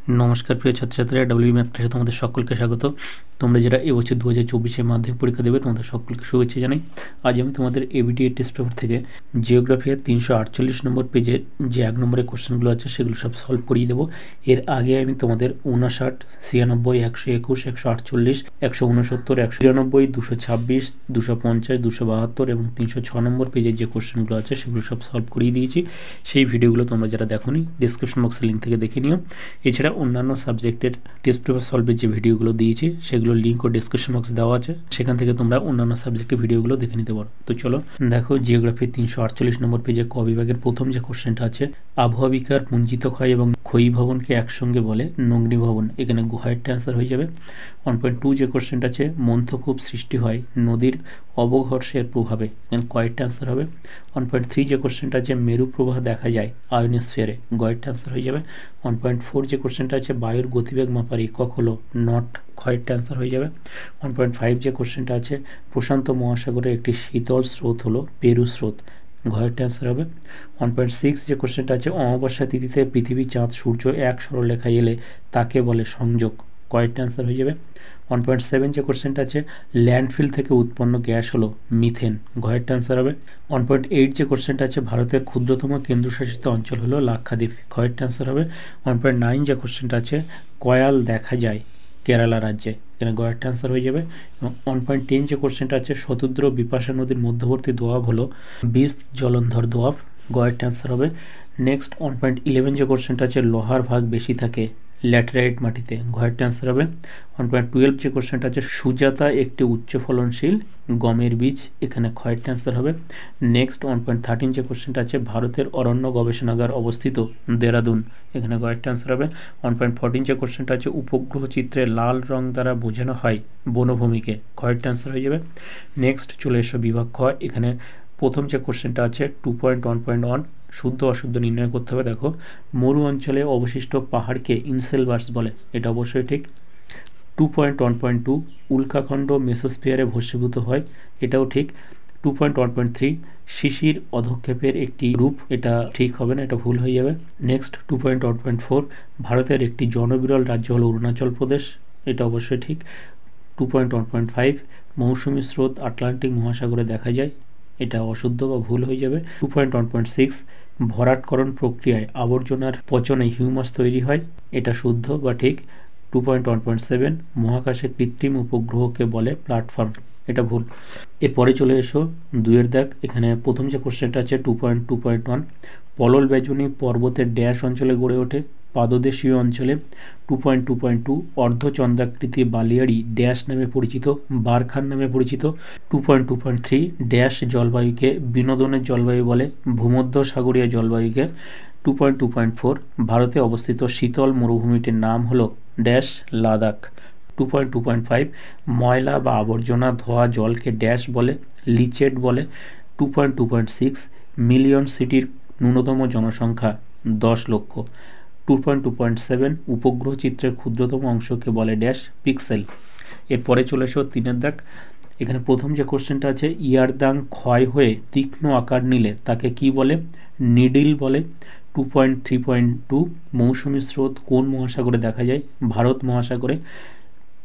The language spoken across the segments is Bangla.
নমস্কার প্রিয় ছাত্রছাত্রীরা, ডব্লিউ ম্যাথ ক্লাসে তোমাদের সকলকে স্বাগত। তোমরা যারা এবছর 2024 মাধ্যমিক পরীক্ষা দেবে তোমাদের সকলকে শুভেচ্ছা জানাই। আজ আমি তোমাদের এবিটি টেস্ট পেপার থেকে জিওগ্রাফির 348 নম্বর পেজের যে 1 নম্বরের কোশ্চেনগুলো আছে সেগুলো সব সলভ করিয়ে দেবো। এর আগে আমি তোমাদের 59, 96, 121, 148, 169, 199, 226, 250, 272 এবং 306 নম্বর পেজের যে কোশ্চেনগুলো আছে সেগুলো সব সলভ করিয়ে দিয়েছি। সেই ভিডিওগুলো তোমরা যারা দেখোনি ডিসক্রিপশন বক্সের লিঙ্ক থেকে দেখে নিও। এছাড়া অন্যান্য সাবজেক্টের টেস্ট পেপার সলভের যে ভিডিওগুলো দিয়েছি সেগুলোর লিঙ্ক ও ডিসক্রিপশন বক্স দেওয়া আছে, সেখান থেকে তোমরা অন্যান্য সাবজেক্টের ভিডিওগুলো দেখে নিতে পারো। তো চলো দেখো, জিওগ্রাফির 348 নম্বর পেজে ক বিভাগের প্রথম যে কোশ্চেনটা আছে, আবহাওয়া বিকার, পুঞ্জিত ক্ষয় এবং ক্ষয়ী ভবনকে একসঙ্গে বলে নগ্নি ভবন। এখানে গুহাইটটা অ্যান্সার হয়ে যাবে। 1.2 যে কোশ্চেনটা আছে, মন্থকূপ সৃষ্টি হয় নদীর অবঘর্ষের প্রভাবে। এখানে কয়েকটা অ্যান্সার হবে। 1.3 যে কোশ্চেনটা আছে, মেরু প্রবাহ দেখা যায় আয়নোস্ফিয়ারে। গয়েরটা অ্যান্সার হয়ে যাবে। 1.4 যে কোশ্চেনটা আছে, বায়ুর গতিবেগ মাপার একক হলো নট। ক্ষয়েরটা অ্যান্সার হয়ে যাবে। 1.5 যে কোশ্চেনটা আছে, প্রশান্ত মহাসাগরের একটি শীতল স্রোত হলো পেরু স্রোত। ঘয়েরটা অ্যান্সার হবে। 1.6 যে কোশ্চেনটা আছে, অমাবস্যা তিথিতে পৃথিবী, চাঁদ, সূর্য এক সরলরেখায় এলে তাকে বলে সংযোগ। কয়েকটা অ্যান্সার হয়ে যাবে। 1.7 যে কোশ্চেনটা আছে, ল্যান্ডফিল থেকে উৎপন্ন গ্যাস হলো মিথেন। ঘয়েরটা অ্যান্সার হবে। 1.8 যে কোশ্চেনটা আছে, ভারতের ক্ষুদ্রতম কেন্দ্রশাসিত অঞ্চল হলো লাক্ষাদ্বীপ। ঘয়েরটা অ্যান্সার হবে। 1.9 যে কোশ্চেনটা আছে, কয়াল দেখা যায় কেরালা রাজ্যে। এখানে গয়েরটা অ্যান্সার হয়ে যাবে। এবং 1.10 যে কোশ্চেনটা আছে, শতদ্র বিপাশা নদীর মধ্যবর্তী দোয়াব হলো বিশ জলন্ধর দোয়াব। গয়েরটা অ্যান্সার হবে। নেক্সট 1.11 যে কোশ্চেনটা আছে, লোহার ভাগ বেশি থাকে ল্যাটেরাইট মাটিতে। ঘয়েরটা অ্যান্সার হবে। 1.12 যে কোশ্চেনটা আছে, সুজাতা একটি উচ্চ ফলনশীল গমের বীজ। এখানে ক্ষয়েরটা অ্যান্সার হবে। নেক্সট 1.13 যে কোশ্চেনটা আছে, ভারতের অরণ্য গবেষণাগার অবস্থিত দেরাদুন। এখানে গয়েরটা অ্যান্সার হবে। 1.14 যে কোশ্চেনটা আছে, উপগ্রহ চিত্রে লাল রং দ্বারা বোঝানো হয় বনভূমিকে। ক্ষয়েরটা অ্যান্সার হয়ে যাবে। নেক্সট চলে এসো বিভাগ খ। এখানে প্রথম যে কোশ্চেনটা আছে 2.1.1, শুদ্ধ অশুদ্ধ নির্ণয় করতে হবে। দেখো, মরু অঞ্চলে অবশিষ্ট পাহাড়কে ইনসেলবার্স বলে। এটা অবশ্যই ঠিক। 2.1.2, উল্কাখণ্ড মেসোস্ফিয়ারে ভস্মীভূত হয়। এটাও ঠিক। 2.1.3, শিশির অধক্ষেপের একটি রূপ। এটা ঠিক হবে না, এটা ভুল হয়ে যাবে। নেক্সট 2.1.4, ভারতের একটি জনবিরল রাজ্য হলো অরুণাচল প্রদেশ। এটা অবশ্যই ঠিক। 2.1.5, মৌসুমী স্রোত আটলান্টিক মহাসাগরে দেখা যায়। এটা অশুদ্ধ বা ভুল হয়ে যাবে। 2.1.6, ভরাটকরণ প্রক্রিয়ায় আবর্জনার পচনে হিউমাস তৈরি হয়। এটা শুদ্ধ বা ঠিক। 2.1.7, মহাকাশে কৃত্রিম উপগ্রহকে বলে প্ল্যাটফর্ম। এটা ভুল। এরপরে চলে এসো 2-এর দাগ। এখানে প্রথম যে কোশ্চেনটা আছে 2.2.1, পলল বেজুনি পর্বতের ড্যাশ অঞ্চলে গড়ে ওঠে পাদদেশীয় অঞ্চলে। 2.2.2, অর্ধচন্দ্রাকৃতি বালিয়াড়ি ড্যাশ নামে পরিচিত বারখান নামে পরিচিত। 2.2.3, ড্যাশ জলবায়ুকে বিনোদনের জলবায়ু বলে ভূমধ্য সাগরীয় জলবায়ুকে। 2.2.4, ভারতে অবস্থিত শীতল মরুভূমিটির নাম হলো ড্যাশ লাদাখ। 2.2.5, ময়লা বা আবর্জনা ধোয়া জলকে ড্যাশ বলে লিচেট বলে। 2.2.6, মিলিয়ন সিটির ন্যূনতম জনসংখ্যা 10 লক্ষ। 2.2.7, উপগ্রহ চিত্রের ক্ষুদ্রতম অংশকে বলে ড্যাশ পিক্সেল। এরপরে চলে এসো 3-এর দাগ। এখানে প্রথম যে কোশ্চেনটা আছে, ইয়ারদাং ক্ষয় হয়ে তীক্ষ্ণ আকার নিলে তাকে কি বলে? নিডিল বলে। 2.3.2, মৌসুমী স্রোত কোন মহাসাগরে দেখা যায়? ভারত মহাসাগরে।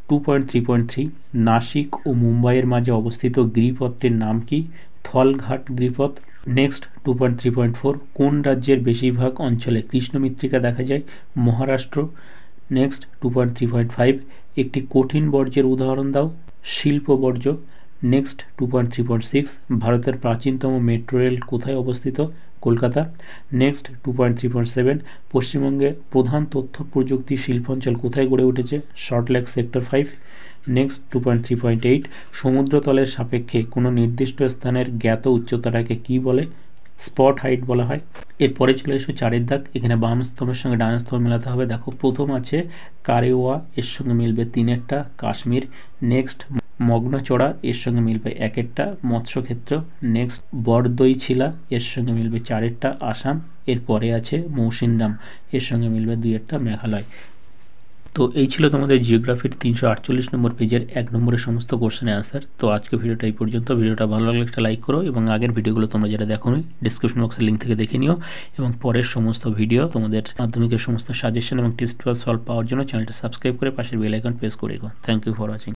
2.3.3, নাসিক ও মুম্বাইয়ের মাঝে অবস্থিত গিরিপথটির নাম কি? থলঘাট গিরিপথ। নেক্সট 2.3.4, কোন রাজ্যের বেশিরভাগ অঞ্চলে কৃষ্ণ মৃত্তিকা দেখা যায়? মহারাষ্ট্র। নেক্সট 2.3.5, একটি কঠিন বর্জ্যের উদাহরণ দাও। শিল্প বর্জ্য। নেক্সট 2.3.6, ভারতের প্রাচীনতম মেট্রো রেল কোথায় অবস্থিত? কলকাতা। নেক্সট 2.3.7, পশ্চিমবঙ্গে প্রধান তথ্য প্রযুক্তি শিল্পাঞ্চল কোথায় গড়ে উঠেছে? সল্টলেক সেক্টর 5। নেক্সট 2.3.8, সমুদ্রতলের সাপেক্ষে কোনো নির্দিষ্ট স্থানের জ্ঞাত উচ্চতাটাকে কি বলে? স্পট হাইট বলা হয়। এরপরে চলে এসো 4-এর দাগ। এখানে বাম স্তম্ভের সঙ্গে ডান স্তম্ভ মেলাতে হবে। দেখো, প্রথম আছে কারেওয়া, এর সঙ্গে মিলবে 3-এরটা কাশ্মীর। নেক্সট মগ্নচড়া, এর সঙ্গে মিলবে 1-এরটা মৎস্যক্ষেত্র। নেক্সট বরদইছিলা, এর সঙ্গে মিলবে 4-এরটা আসাম। এরপরে আছে মৌসিনরাম, এর সঙ্গে মিলবে 2-এরটা মেঘালয়। তো এই ছিল তোমাদের জিওগ্রাফির 348 নম্বর পেজের 1 নম্বরের সমস্ত কোশ্চেনের আনসার। তো আজকে ভিডিওটা এই পর্যন্ত। ভিডিওটা ভালো লাগলে একটা লাইক করো এবং আগের ভিডিওগুলো তোমরা যারা দেখোনি ডিসক্রিপশন বক্সের লিঙ্ক থেকে দেখে নিও এবং পরের সমস্ত ভিডিও তোমাদের মাধ্যমিকের সমস্ত সাজেশন এবং টেস্ট পেপার সলভ পাওয়ার জন্য চ্যানেলটা সাবস্ক্রাইব করে পাশের বেল আইকন প্রেস করে দিও। Thank you for watching.